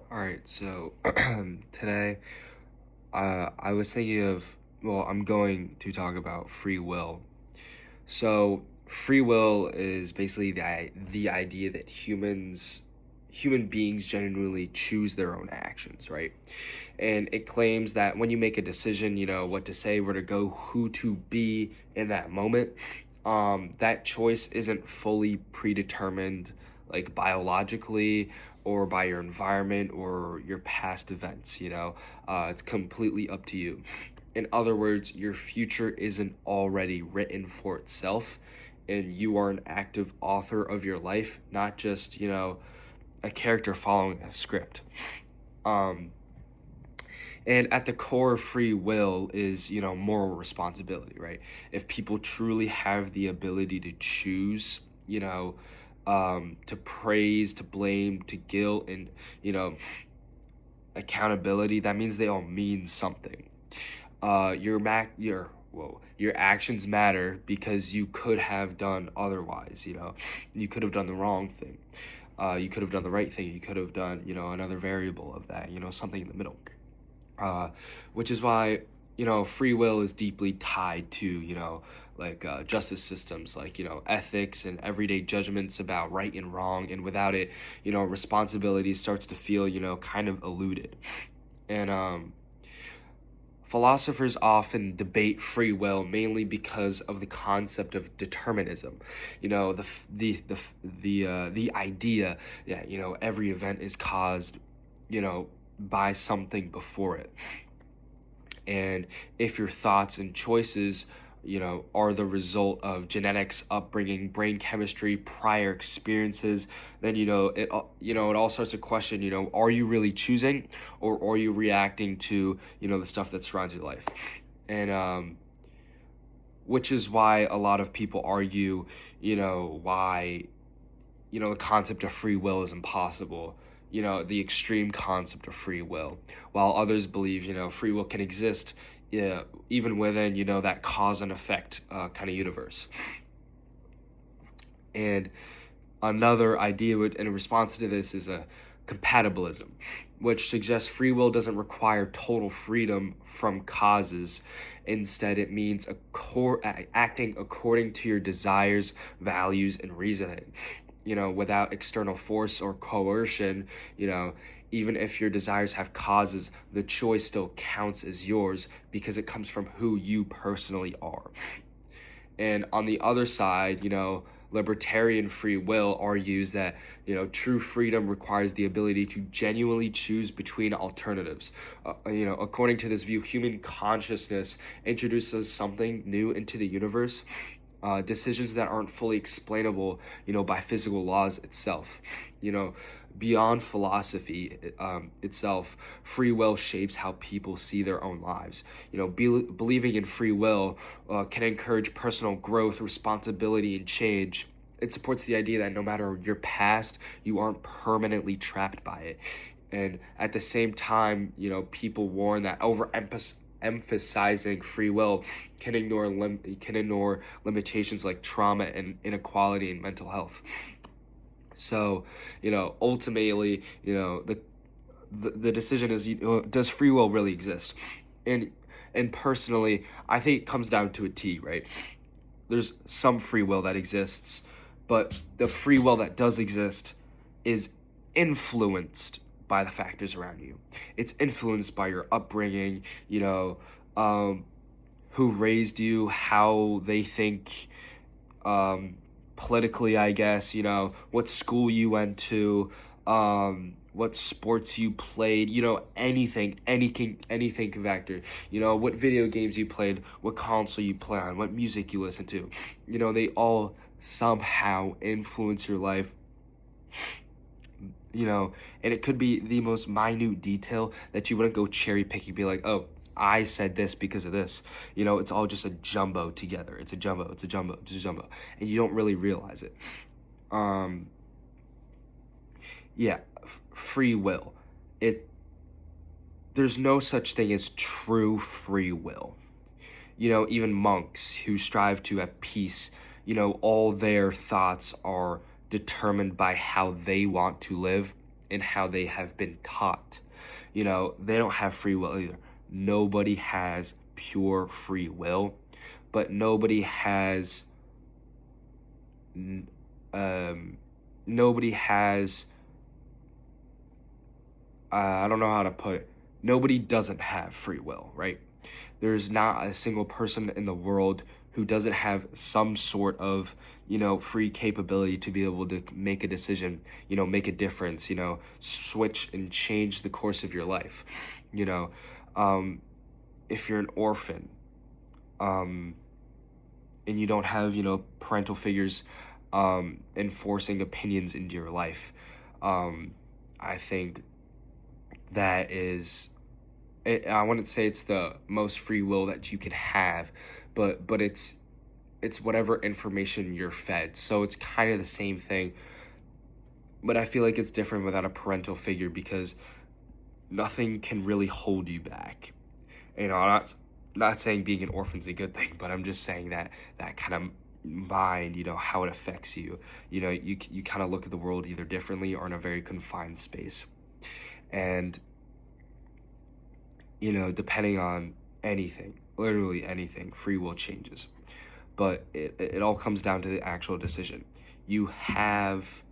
All right, so today I was thinking I'm going to talk about free will. So, free will is basically the idea that human beings genuinely choose their own actions, right? And it claims that when you make a decision, what to say, where to go, who to be in that moment, that choice isn't fully predetermined, like biologically or by your environment or your past events. It's completely up to you. In other words, your future isn't already written for itself, and you are an active author of your life, not just, a character following a script. Um, and at the core of free will is, moral responsibility, right? If people truly have the ability to choose, to praise, to blame, to guilt, and, accountability, that means they all mean something. Your actions matter because you could have done otherwise. You could have done the wrong thing. You could have done the right thing. You could have done, another variable of that. Something in the middle. uh, which is why free will is deeply tied to justice systems, like ethics and everyday judgments about right and wrong. And without it, responsibility starts to feel kind of eluded. And philosophers often debate free will mainly because of the concept of determinism. The idea that every event is caused by something before it. And if your thoughts and choices are the result of genetics, upbringing, brain chemistry, prior experiences, then it all starts to question, are you really choosing, or are you reacting to the stuff that surrounds your life? And which is why a lot of people argue why the concept of free will is impossible, the extreme concept of free will, while others believe, free will can exist, even within, that cause and effect kind of universe. And another idea in response to this is a compatibilism, which suggests free will doesn't require total freedom from causes. Instead, it means acting according to your desires, values, and reasoning. Without external force or coercion, even if your desires have causes, the choice still counts as yours because it comes from who you personally are. And on the other side, libertarian free will argues that, true freedom requires the ability to genuinely choose between alternatives. According to this view, human consciousness introduces something new into the universe, decisions that aren't fully explainable, by physical laws itself. Beyond philosophy itself, free will shapes how people see their own lives. Believing in free will can encourage personal growth, responsibility, and change. It supports the idea that no matter your past, you aren't permanently trapped by it. And at the same time, people warn that emphasizing free will can ignore limitations like trauma and inequality and mental health. So, ultimately, the decision is, does free will really exist? And and personally, I think it comes down to a T, right? There's some free will that exists, but the free will that does exist is influenced by the factors around you. It's influenced by your upbringing, um, who raised you, how they think, politically, I guess, what school you went to, what sports you played, anything can factor. What video games you played, what console you play on, what music you listen to. They all somehow influence your life. And it could be the most minute detail that you wouldn't go cherry picking, be like, oh, I said this because of this. It's all just a jumbo together. It's a jumbo, it's a jumbo, it's a jumbo. And you don't really realize it. Um, yeah, free will. It There's no such thing as true free will. Even monks who strive to have peace, all their thoughts are determined by how they want to live. in how they have been taught. They don't have free will either. Nobody has pure free will, but nobody has nobody has I don't know how to put it. Nobody doesn't have free will, right? There's not a single person in the world who doesn't have some sort of, free capability to be able to make a decision, make a difference, switch and change the course of your life. You know, if you're an orphan, um, and you don't have, parental figures enforcing opinions into your life, I think that is I wouldn't say it's the most free will that you can have, but it's whatever information you're fed. So it's kind of the same thing, but I feel like it's different without a parental figure because nothing can really hold you back. I'm not saying being an orphan's a good thing, but I'm just saying that kind of mind, how it affects you. You kind of look at the world either differently or in a very confined space. And depending on anything, literally anything, free will changes. But it all comes down to the actual decision. You have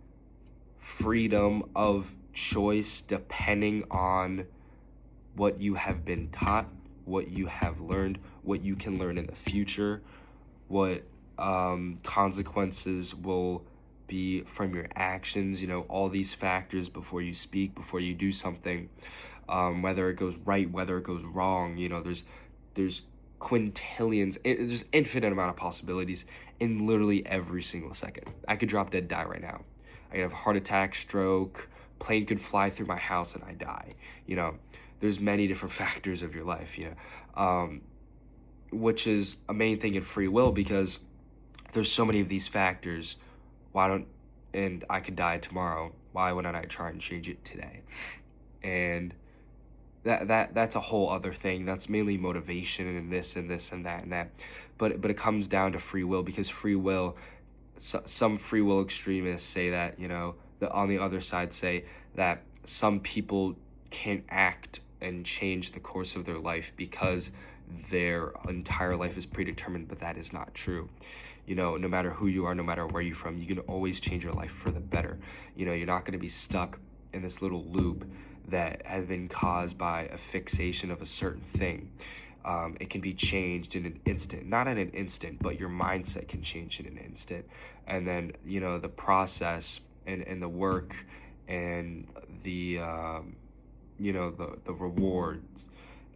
freedom of choice depending on what you have been taught, what you have learned, what you can learn in the future, what consequences will be from your actions, all these factors before you speak, before you do something, whether it goes right, whether it goes wrong. There's quintillions, there's infinite amount of possibilities in literally every single second. I could drop dead, die right now. I could have a heart attack, stroke, plane could fly through my house and I die. There's many different factors of your life, which is a main thing in free will, because there's so many of these factors. And I could die tomorrow. Why wouldn't I try and change it today? And that's a whole other thing. That's mainly motivation and this and this and that and that. But it comes down to free will, because free will, some free will extremists say that, on the other side say that some people can't act and change the course of their life because their entire life is predetermined, but that is not true. No matter who you are, no matter where you're from, you can always change your life for the better. You're not going to be stuck in this little loop that has been caused by a fixation of a certain thing. It can be changed in an instant, not in an instant, but your mindset can change in an instant. And then, the process and the work and the rewards,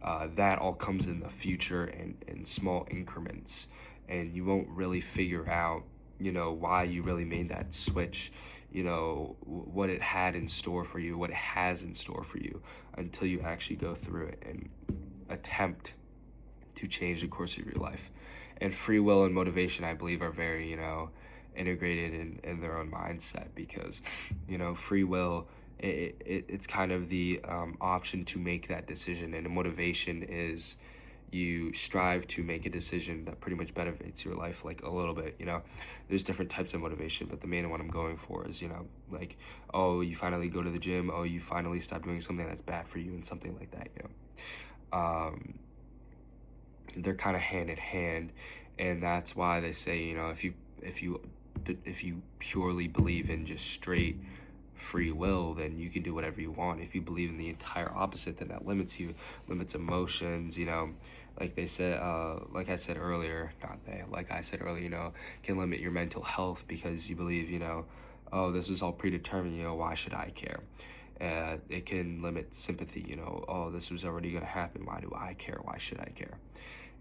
that all comes in the future in small increments. And you won't really figure out, why you really made that switch, what it had in store for you, what it has in store for you, until you actually go through it and attempt to change the course of your life. And free will and motivation, I believe, are very, integrated in their own mindset, because, free will, it's kind of the option to make that decision, and motivation is you strive to make a decision that pretty much benefits your life, like a little bit. There's different types of motivation, but the main one I'm going for is, like, oh, you finally go to the gym, oh, you finally stop doing something that's bad for you, and something like that. They're kind of hand in hand, and that's why they say, if you purely believe in just straight free will, then you can do whatever you want. If you believe in the entire opposite, then that limits you, limits emotions. Like they said, like I said earlier, can limit your mental health, because you believe, oh, this is all predetermined, why should I care? It can limit sympathy, oh, this was already going to happen, why do I care? Why should I care?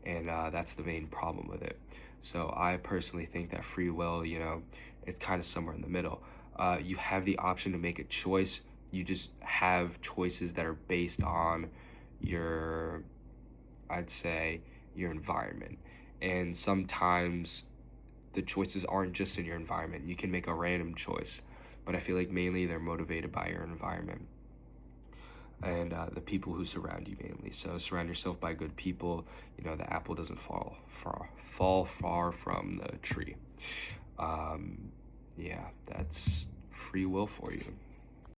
And that's the main problem with it. So I personally think that free will, it's kind of somewhere in the middle. You have the option to make a choice. You just have choices that are based on I'd say, your environment. And sometimes the choices aren't just in your environment. You can make a random choice, but I feel like mainly they're motivated by your environment and the people who surround you mainly. So surround yourself by good people. The apple doesn't fall far from the tree. Yeah, that's free will for you.